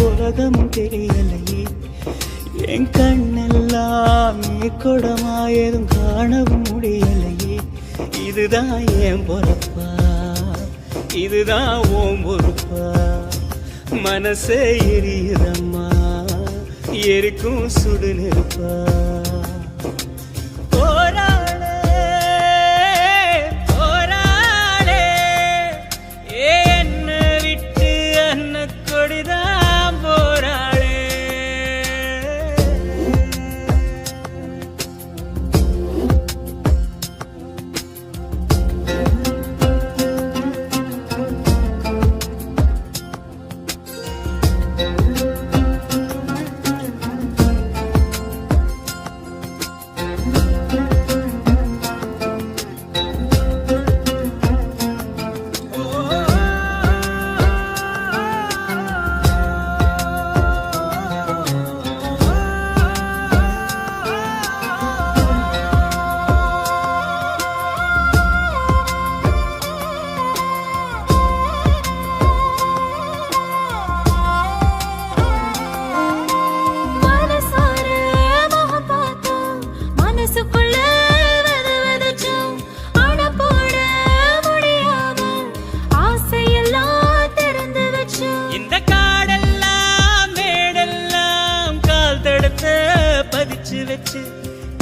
உலகம் தெரியலையே என் கண்ணெல்லாம் நீர்கொடமாயதும் காணவும் முடியலையே இதுதான் என் பொறுப்பா இதுதான் ஓம் பொறுப்பா மனசே எரியுதம்மா எரிக்கும் சுடு நெருப்பா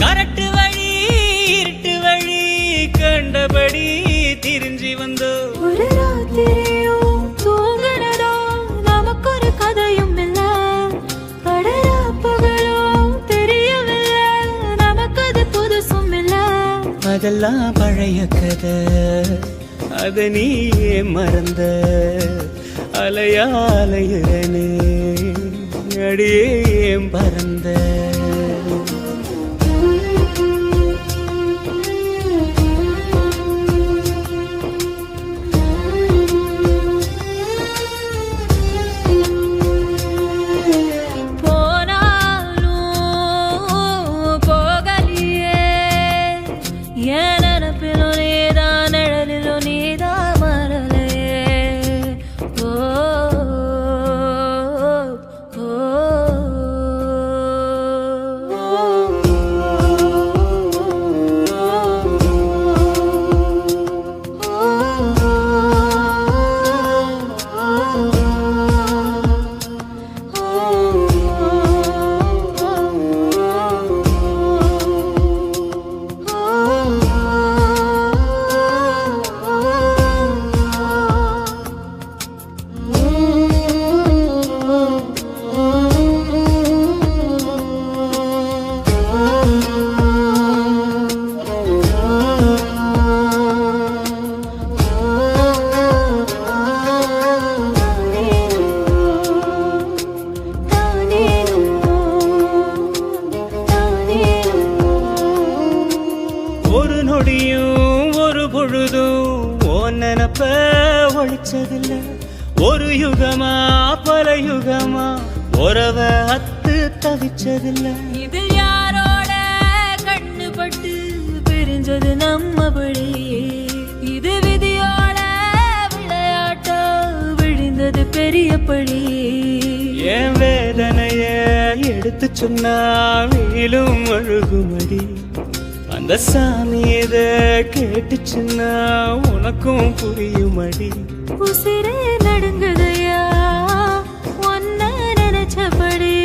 கரட்டு வழி இருட்டு வழி கண்டபடி திரிஞ்சி வந்தோ ஒரு ராத்திரியும் தூங்குறதோ நமக்கு ஒரு கதையும் இல்ல படரா பகலும் தெரியவில்லை நமக்கு அது புதுசும் இல்ல அதெல்லாம் பழைய கதை அத நீ மறந்த அலையா அலையுறனே அடியே பறந்த ஒரு பொழுதும் நினப்ப ஒழிச்சதில்ல ஒரு யுகமா பல யுகமா உறவ அத்து தவிச்சதில்ல இது யாரோட கண்ணுபட்டு பிரிஞ்சது நம்மபடி இது விதியோட விளையாட்டா விழுந்தது பெரியபடி என் வேதனைய எடுத்து சொன்னா வீலும் அழுகுமடி அந்த சாமி இத கேட்டுச்சுன்னா உனக்கும் புரியுமடி உசிரே நடுங்குதையா ஒன்ன நினைச்சபடி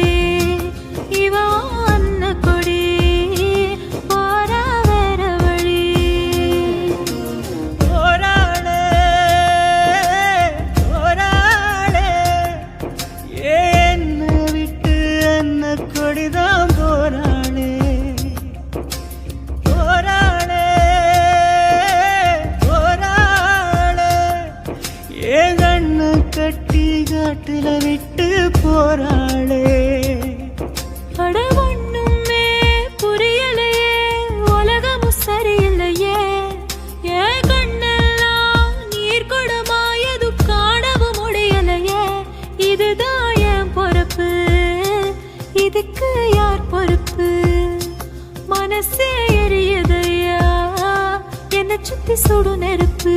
இவ அன்ன கொடி போரா வேற வழி போராளே போராளே என்ன விட்டு அன்ன கொடிதான் போராளே கட்டி காட்டுல விட்டு போராளே அட ஒண்ணுமே புரியலையே உலகமும் சரியில்லையே என் கண்ணெல்லாம் நீர் கொடமாயது காணவும் முடியலையே இதுதான் என் பொறுப்பு இதுக்கு யார் பொறுப்பு மனசே எரியுதையா என்னை சுத்தி சுடு நெருப்பு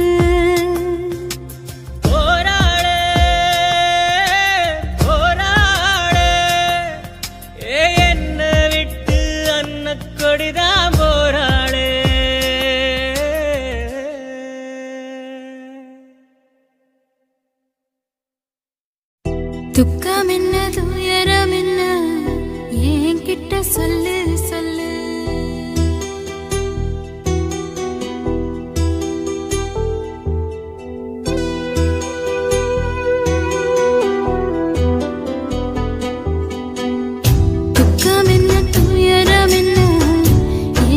என்ன துயரம் என்ன என்கிட்ட சொல்லு சொல்லு. துக்கம் என்ன துயரம் என்ன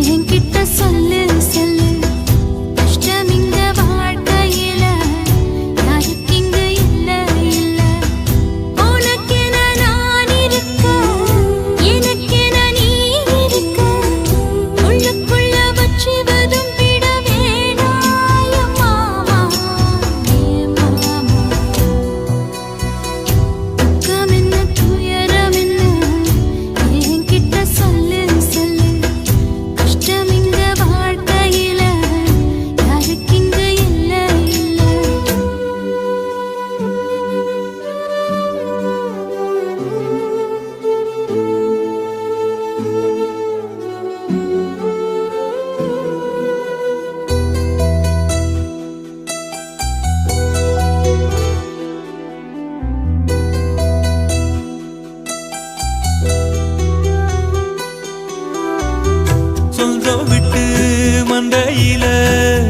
என்கிட்ட சொல்லு சொல்லு. கஷ்டம் இங்க வாழ்க்கையில யாருக்கு இங்க இல்ல இல்ல. உனக்கென நான் இருக்க எனக்கென நீ இருக்க. உள்ளுக்குள்ள வச்சுவதும் விட வேணாய மாமா ஏ மாமா. துக்கம் என்ன துயரம் என்ன என்கிட்ட சொல்லு சொல்லு. கஷ்டம் இங்க வாழ்க்கையில யாருக்கு இங்க இல்ல இல்ல. சொந்தம் விட்டு மந்தையில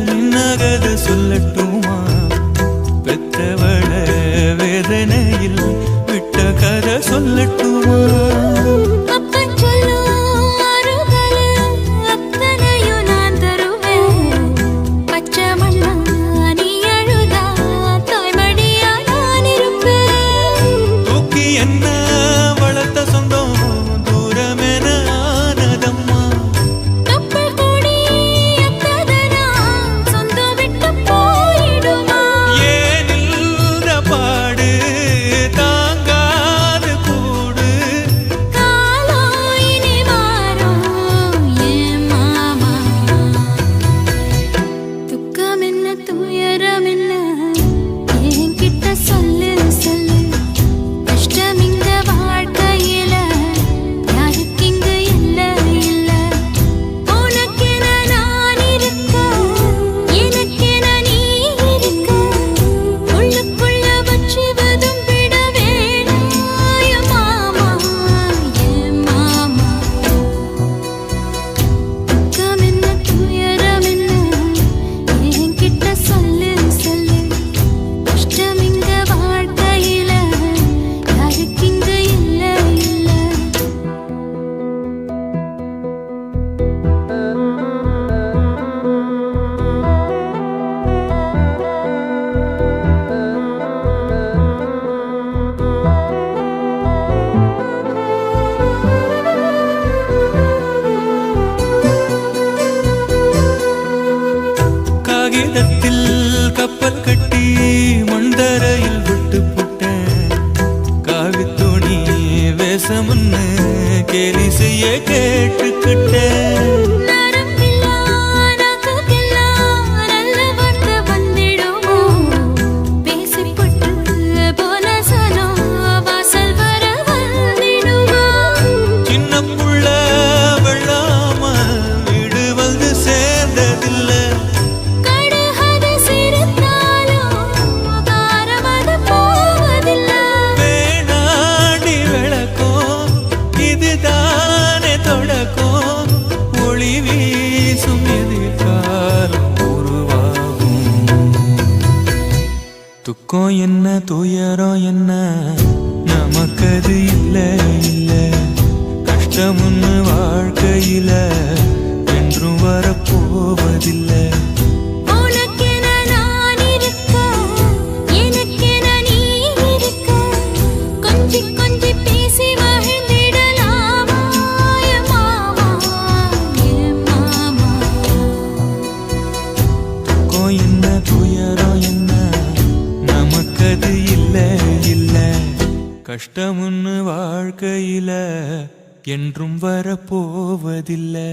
நின்னகத சொல்லட்டுமா? பெத்தவள வேதனையில் விட்ட கதை சொல்லட்டுமா? அப்பன் சொல்லும் ஆறுதலு அத்தனையும் நான் தருவேன். பச்சை மண்ணா நீ அழுதா தாய்மடியா நான் இருப்பேன். தூக்கி என்ன வளர்த்த சொந்தம் தூரமென ஆனதம்மா. கப்பல் கூடி அத்ததனா சொந்தம் விட்டு போயிடுமா? ஏனில்த பாடு தாங்காது கூடு. காலம் இனி மாறும் ஏன் மாமா. துக்கம் என்ன துயரம் என்ன என்கிட்ட சொல்லு சொல்லு. கஷ்டம் இங்க வாழ்க்கையில யாருக்கு இங்க இல்ல இல்ல. உனக்கென நான் இருக்க எனக்கென நீ இருக்க. உள்ளுக்குள்ள வச்சுவதும் விட வேணாய மாமா ஏ மாமா. துக்கம் என்ன துயரம் என்ன என்கிட்ட சொல்லு சொல்லு. கஷ்டம் இங்க வாழ்க்கையில யாருக்கு இங்க இல்ல இல்ல. காகிதத்தில் கப்பல் கட்டி மண்தரையில் விட்டு புட்டேன். காவித்துணி வேஷம்னு கேலி செய்ய கேட்டுக்கிட்டேன். நரம்பில்லா நாக்குக்கெல்லாம் நல்ல வார்த்தை வந்திடுமோ? பேசிப்பட்டு போன சனம் வாசல் வர வந்திடுமோ? சின்ன புள்ள வெள்ளாம வீடு வந்து சேர்ந்ததில்லை. கடுகது சிரித்தாலும் காரமது போவதில்லை. வேணாடி விளக்கம் இதுதானே தொடக்கம். ஒளி வீசும் எதிர்காலம் உருவாகும். துக்கம் என்ன துயரம் என்ன நமக்கது இல்ல இல்ல. கஷ்டம்னு வாழ்க்கையில என்றும் வரப்போவதில்லை. உனக்கென நான் இருக்க எனக்கென நீ இருக்க. கொஞ்சி கொஞ்சி பேசி மகிழ்ந்திடலாமா ஏ மாமா ஏ மாமா. துக்கம் என்ன துயரம் என்ன நமக்கது இல்ல இல்ல. கஷ்டம்னு வாழ்க்கையில என்றும் வரப்போவதில்லை.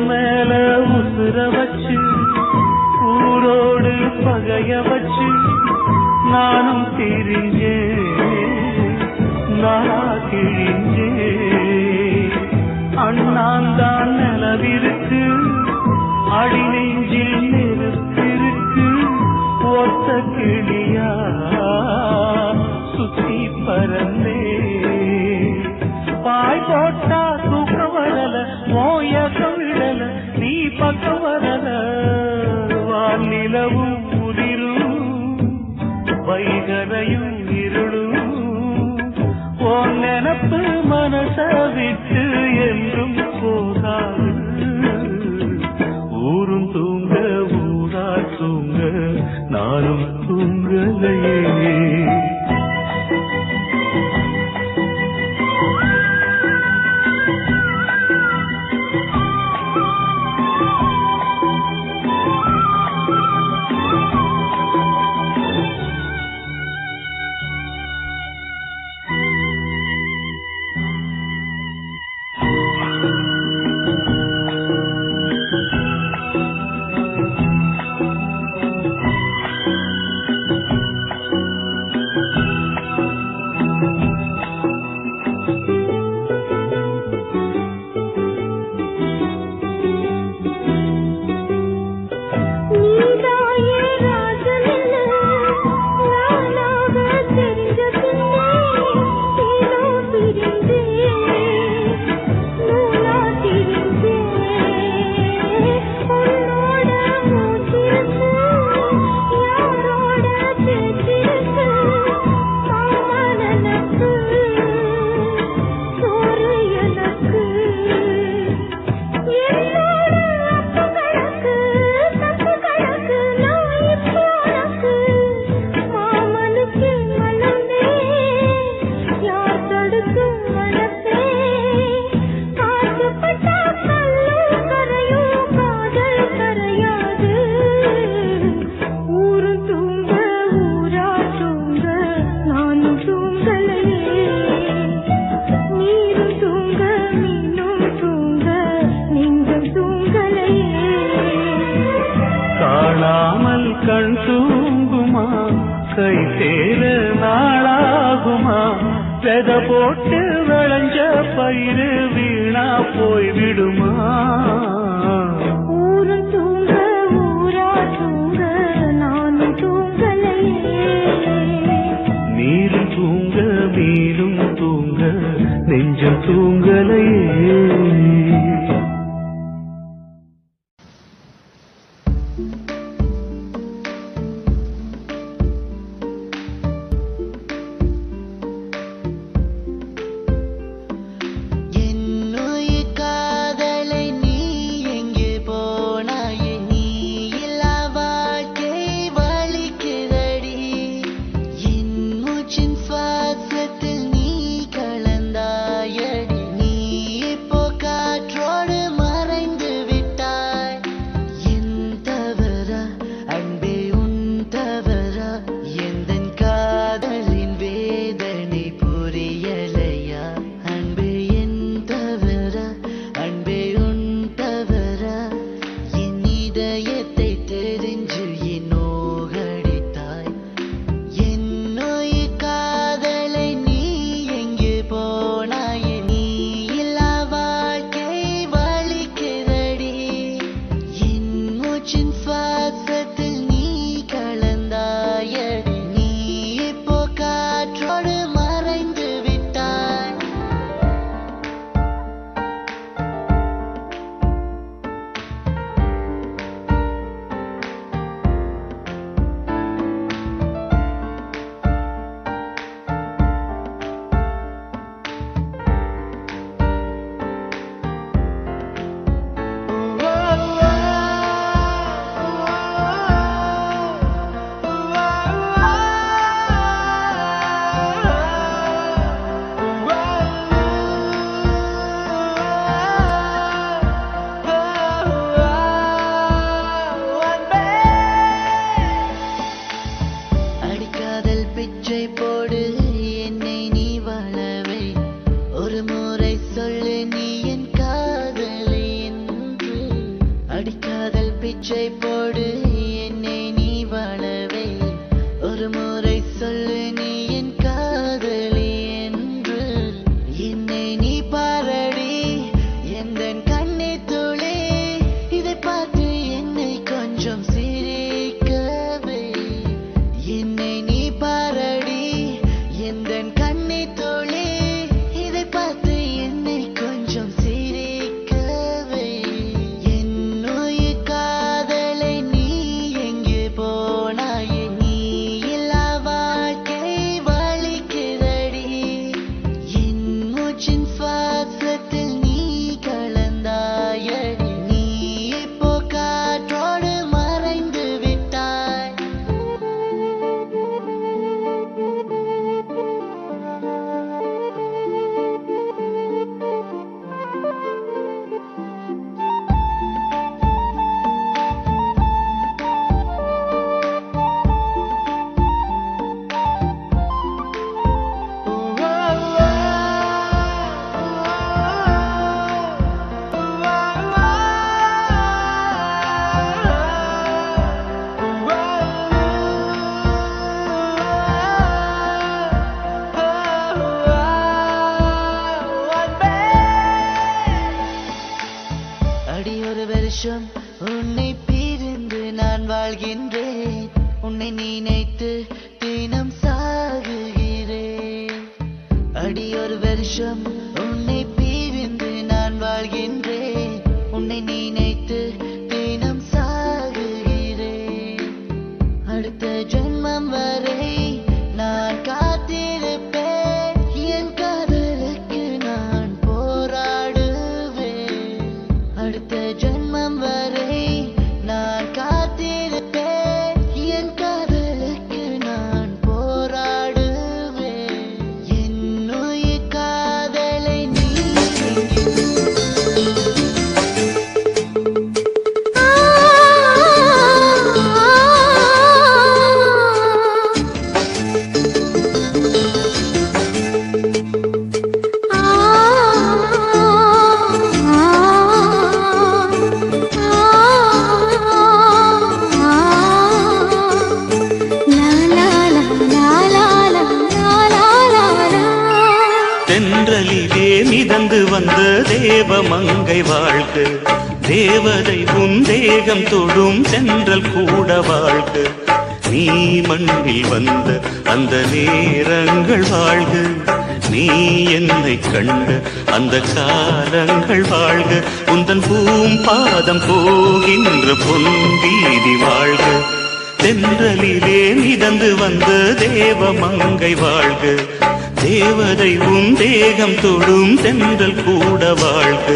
மேல உசுர வச்சு ஊரோடு பகைய வச்சு நானும் திரிஞ்சே நானா கிழிஞ்சே அண்ணாந்தான் நிலவிருக்கு அடி நெஞ்சில் நெருப்பிருக்கு ஒத்த கிளியா சுத்தி பறந்தே பாய் போட்டா தூக்கம் வரல மோயக்கம் விடல நீ பக்கம் வரல வானிலவும் உதிரும் வைகரையும் இருளும் உன் நினப்பு மனச விட்டு என்றும் போகாது ஊரும் தூங்க ஊரா தூங்க நானும் தூங்கலையே கண் தூங்குமா கை சேர நாளாகுமா வெத போட்டு விளைஞ்ச பயிறு வீணா போய்விடுமா ஊரும் தூங்க ஊரா தூங்க நானும் தூங்கலையே நீரும் தூங்க மீனும் தூங்க நெஞ்சம் தூங்கலையே என்னுயிர் காதல் அடிக்காதல் பிச்சை போடு என்னை நீ வாழவே ஒரு முறை சொல்லு நீ என் காதலி என்று என்னை நீ பாரடி எந்த கண்ணை துளி இதை பார்த்து என்னை கொஞ்சம் சிரிக்கவே என்னை நீ பாரடி எந்த கண்ணை துளி இதை பார்த்து என்னை கொஞ்சம் சிரிக்கவே என்னுயிர் காதலை நீ எங்கே போனாயே நீ இல்லா வாழ்க்கை வலிக்கிறடி என் மூச்சின் சுவாசத்தில் நீ கலந்தாயடி நீ இப்போ காற்றோடு மறைந்து விட்டாய் அடி ஒரு வருஷம் உன்னை பிரிந்து நான் வாழ்கின்றேன் உன்னை நினைத்து தினம் சாகுகிறேன் அடி ஒரு வருஷம் உன்னை பிரிந்து நான் வாழ்கின்றேன் உன்னை நினைத்து தினம் சாகுகிறேன் அடுத்த ஜென்மம் வரை நான் காத்திருப்பேன் என் காதலுக்கு நான் போராடுவேன் அடுத்த ஜென்மம் வரை நான் காத்திருப்பேன் என் காதலுக்கு நான் போராடுவேன் என்னுயிர் காதலை நீ தென்றலிலே மிதந்து வந்த தேவமங்கை வாழ்க தேவதை உன் தேகம் தொடும் தென்றல் கூட வாழ்க நீ மண்ணில் வந்த அந்த நேரங்கள் வாழ்க நீ என்னை கண்ட அந்த காலங்கள் வாழ்க உந்தன் பூம்பாதம் போகின்ற பொன்வீதி வாழ்க தென்றலிலே மிதந்து வந்த தேவமங்கை வாழ்க தேவதை உன் தேகம் தொடும் தென்றல் கூட வாழ்க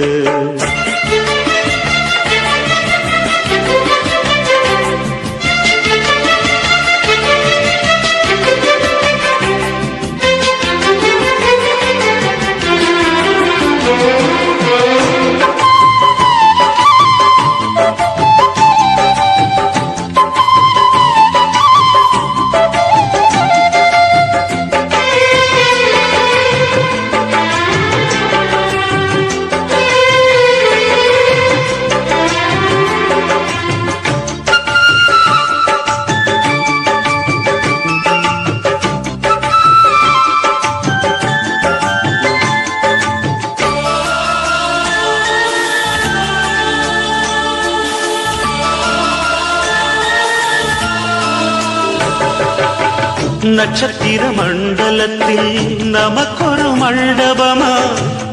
நட்சத்திர மண்டலத்தில் நமக்கொரு மண்டபமா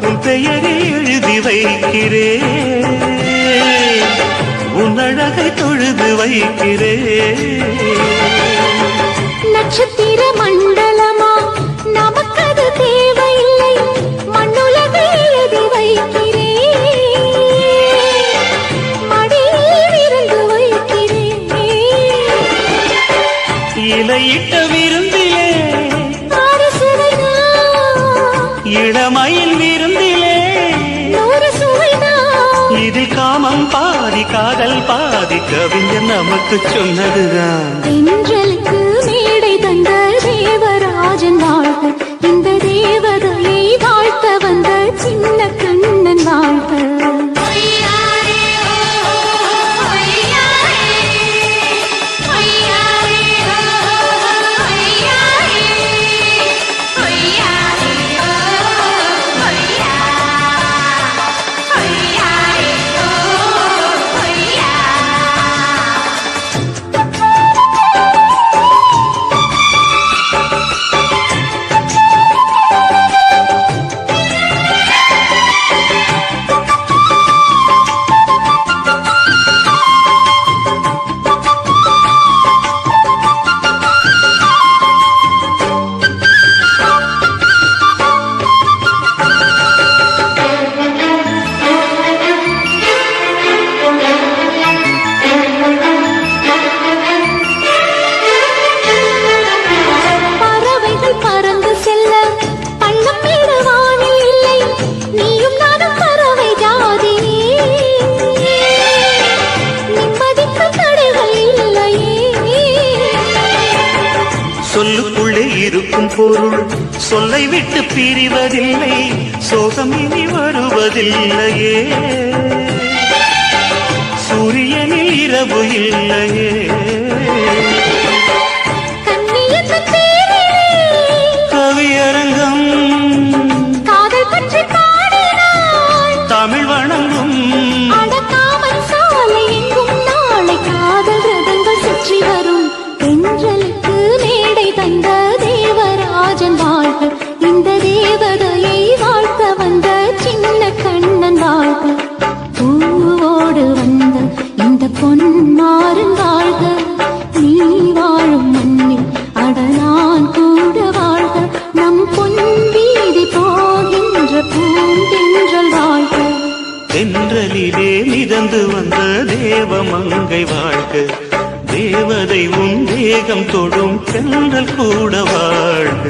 உன் பெயரை எழுதி வைக்கிறேன் உன் அழகை தொழுது வைக்கிறேன் நட்சத்திர மண்டலமா நமக்கது தேவையில்லை மண்ணுலகை எழுதி வைக்கிறேன் மடியில் இருந்து வைக்கிறேன் இலையிட்ட விருந்திலே இளமையில் விருந்திலே இதில் காமம் பாதி காதல் பாதி கவிஞர் நமக்கு சொன்னதுதான் தென்றலுக்கு மேடை தந்த தேவராஜன் வாழ்க இந்த தேவதையை வாழ்த்த வந்த சின்ன கண்ணன் வாழ்க சொல்லுக்குள்ளே இருக்கும் பொருள் சொல்லை விட்டு பிரிவதில்லை, சோகம் இனி வருவதில்லையே. சூரியனில் இரவு இல்லையே. கண்ணியத்தின் பேரிலே கவியரங்கம் காதல் பற்றி பாடினாள். தமிழ் வணங்கும் அடக்காமல் சாலை எங்கும் நாளை காதல் ரதங்கள் சுற்றி வரும். தென்றலுக்கு மேடை தந்த தேவராஜன் வாழ்க, இந்த தேவதையை வாழ்த்த வந்த சின்ன கண்ணன் வாழ்க. பூவோடு வந்த இந்த பொன்மாறன் வாழ்க, நீ வாழும் மண்ணில் அட நான் கூட வாழ்க. நம் பொன் வீதி போகின்ற பூந்தென்றல் வாழ்க. தென்றலிலே மிதந்து வந்த தேவமங்கை வாழ்க, தேவதை உன் தேகம் தொடும் தென்றல் கூட வாழ்க.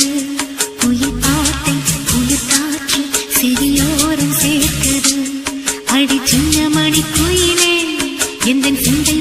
கேட்குது உயிர் பாட்டை உயிர் காற்று செவியோரம் சேர்க்குது அடி சின்ன மணி குயிலே எந்த சிந்தை